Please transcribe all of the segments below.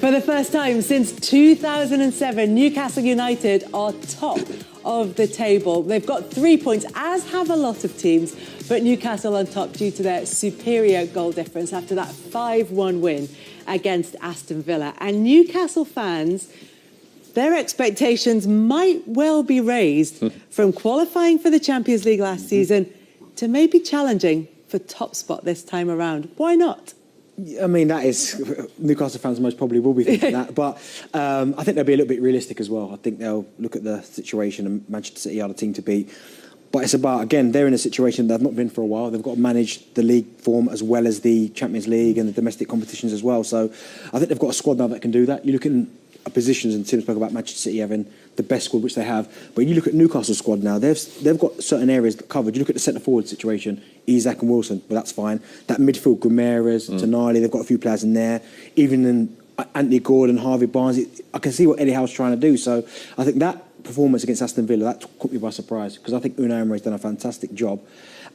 For the first time since 2007, Newcastle United are top of the table. They've got 3 points, as have a lot of teams, but Newcastle on top due to their superior goal difference after that 5-1 win against Aston Villa. And Newcastle fans, their expectations might well be raised from qualifying for the Champions League last season to maybe challenging for top spot this time around. Why not? I mean, that is, Newcastle fans most probably will be thinking that, but I think they'll be a little bit realistic as well. I think they'll look at the situation, and Manchester City are the team to beat. But it's about, again, they're in a situation they've not been for a while. They've got to manage the league form as well as the Champions League and the domestic competitions as well. So I think they've got a squad now that can do that. You look at positions, and Tim spoke about Manchester City having the best squad, which they have. But you look at Newcastle's squad now, they've got certain areas covered. You look at the centre-forward situation, Isak and Wilson, well, that's fine. That midfield, Guimaraes, Tonali, they've got a few players in there. Even in Anthony Gordon, Harvey Barnes, I can see what Eddie Howe's trying to do. So I think that performance against Aston Villa, that caught me by surprise, because I think Unai Emery's done a fantastic job.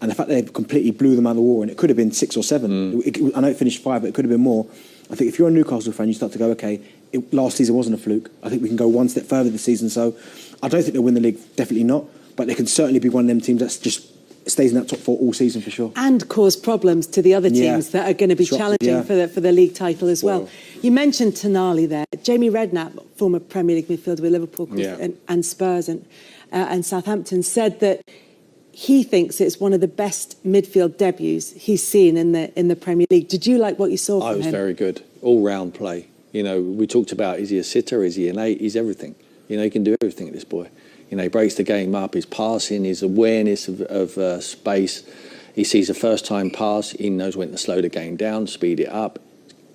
And the fact that they completely blew them out of the water, and it could have been 6 or 7. I know it finished 5, but it could have been more. I think if you're a Newcastle fan, you start to go, OK, last season wasn't a fluke. I think we can go one step further this season. So I don't think they'll win the league, definitely not. But they can certainly be one of them teams that's just stays in that top 4 all season for sure. And cause problems to the other teams that are going to be challenging for the league title as well. You mentioned Tonali there. Jamie Redknapp, former Premier League midfielder with Liverpool and Spurs and Southampton, said that he thinks it's one of the best midfield debuts he's seen in the Premier League. Did you like what you saw from him? It was very good. All-round play. You know, we talked about, is he a sitter, is he an 8? He's everything. You know, he can do everything, this boy. You know, he breaks the game up, his passing, his awareness of space. He sees a first-time pass, he knows when to slow the game down, speed it up.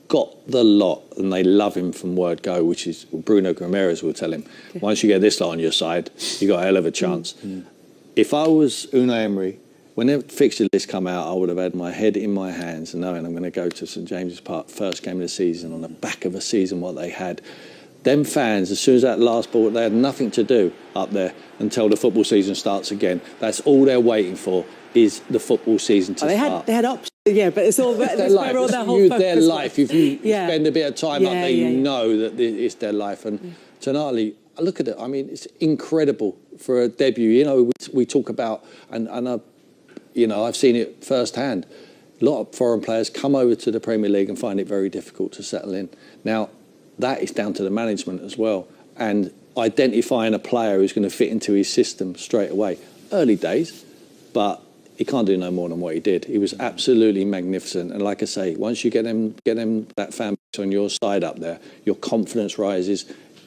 Got the lot, and they love him from word go, which is Bruno Guimaraes will tell him. Once you get this lot on your side, you got a hell of a chance. If I was Unai Emery, when the fixture list come out, I would have had my head in my hands and knowing I'm going to go to St James's Park, first game of the season, on the back of a season what they had. Them fans, as soon as that last ball, they had nothing to do up there until the football season starts again. That's all they're waiting for, is the football season to start. They had options, but it's all their life. All their whole their life. If you spend a bit of time up there, you know that it's their life. And Tonali, look at it. I mean, it's incredible for a debut. You know, we talk about, you know, I've seen it firsthand. A lot of foreign players come over to the Premier League and find it very difficult to settle in. Now, that is down to the management as well, and identifying a player who's going to fit into his system straight away. Early days, but he can't do no more than what he did. He was absolutely magnificent, and like I say, once you get them that fan base on your side up there, your confidence rises.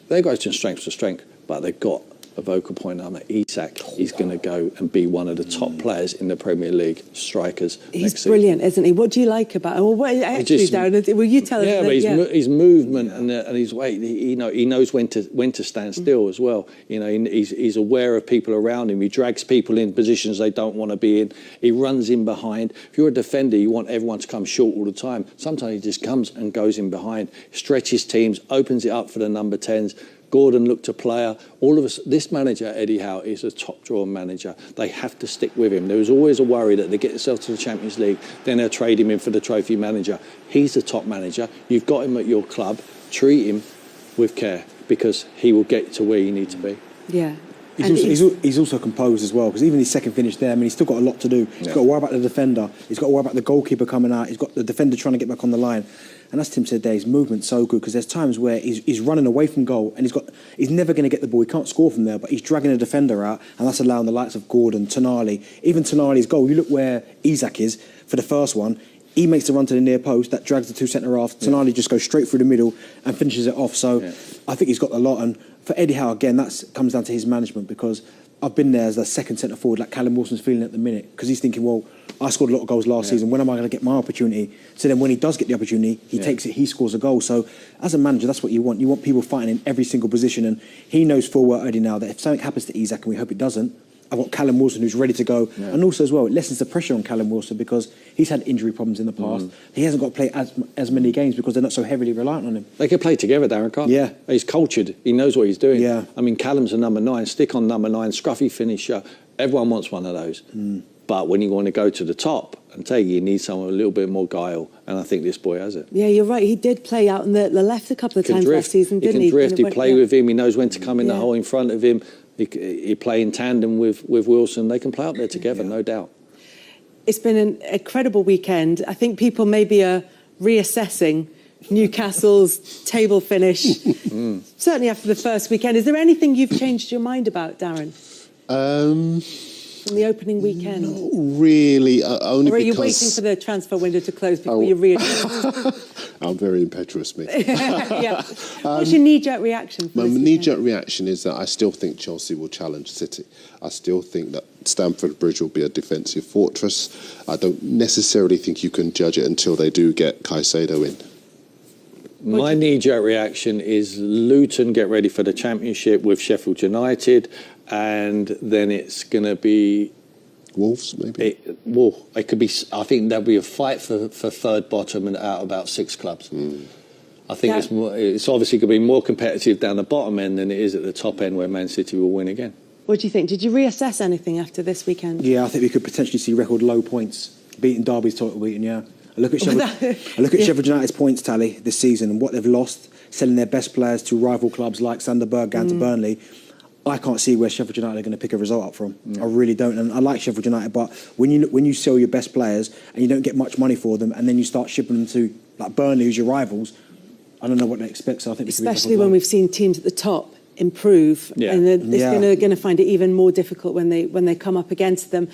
They go from strength to strength, but they've got a vocal point. Isak is going to go and be one of the top players in the Premier League strikers. He's brilliant, isn't he? What do you like about him? Well, what actually, Darren? Will you tell us? Yeah, but his movement and his weight. He knows when to stand still as well. You know, he's aware of people around him. He drags people in positions they don't want to be in. He runs in behind. If you're a defender, you want everyone to come short all the time. Sometimes he just comes and goes in behind, stretches teams, opens it up for the number 10s. Gordon looked a player. All of us, this manager, Eddie Howe, is a top-drawer manager. They have to stick with him. There was always a worry that they get themselves to the Champions League, then they'll trade him in for the trophy manager. He's the top manager. You've got him at your club. Treat him with care, because he will get to where you need to be. Yeah. He's also composed as well, because even his second finish there, I mean, he's still got a lot to do. He's got to worry about the defender. He's got to worry about the goalkeeper coming out. He's got the defender trying to get back on the line. And as Tim said there, his movement's so good, because there's times where he's running away from goal and he's never going to get the ball. He can't score from there, but he's dragging a defender out, and that's allowing the likes of Gordon, Tonali, even Tonali's goal. You look where Isak is for the first one. He makes the run to the near post, that drags the two centre-halves. Tonali just goes straight through the middle and finishes it off. So I think he's got a lot. And for Eddie Howe, again, that comes down to his management, because I've been there as a second centre-forward, like Callum Wilson's feeling at the minute, because he's thinking, well, I scored a lot of goals last season. When am I going to get my opportunity? So then when he does get the opportunity, he takes it, he scores a goal. So as a manager, that's what you want. You want people fighting in every single position. And he knows full well already now that if something happens to Isak, and we hope it doesn't, I've got Callum Wilson who's ready to go. And also as well, it lessens the pressure on Callum Wilson, because he's had injury problems in the past. He hasn't got to play as many games because they're not so heavily reliant on him. They can play together, Darren, can't they? Yeah. He's cultured. He knows what he's doing. Yeah. I mean, Callum's a number 9. Stick on number 9, scruffy finisher. Everyone wants one of those. But when you want to go to the top and take it, you need someone with a little bit more guile, and I think this boy has it. Yeah, you're right. He did play out on the left a couple of times last season, didn't he? He can drift. He play with him. He knows when to come in the hole in front of him. He play in tandem with Wilson. They can play up there together, no doubt. It's been an incredible weekend. I think people maybe are reassessing Newcastle's table finish, certainly after the first weekend. Is there anything you've changed your mind about, Darren? From the opening weekend? Not really, only because... Or are you waiting for the transfer window to close before you readjust? I'm very impetuous, me. Yeah. What's your knee-jerk reaction for My this knee-jerk reaction is that I still think Chelsea will challenge City. I still think that Stamford Bridge will be a defensive fortress. I don't necessarily think you can judge it until they do get Caicedo in. My knee-jerk reaction is Luton get ready for the Championship with Sheffield United, and then it's going to be... Wolves, maybe? It could be... I think there'll be a fight for third bottom and out about 6 clubs. I think it's obviously going to be more competitive down the bottom end than it is at the top end where Man City will win again. What do you think? Did you reassess anything after this weekend? Yeah, I think we could potentially see record low points. Beating Derby's total beating, yeah. I look at Sheffield United's points tally this season and what they've lost, selling their best players to rival clubs like Sander Berg and to Burnley. I can't see where Sheffield United are going to pick a result up from. I really don't. And I like Sheffield United, but when you sell your best players and you don't get much money for them, and then you start shipping them to like Burnley, who's your rivals, I don't know what they expect. So I think especially when we've seen teams at the top improve, and they're going to find it even more difficult when they come up against them.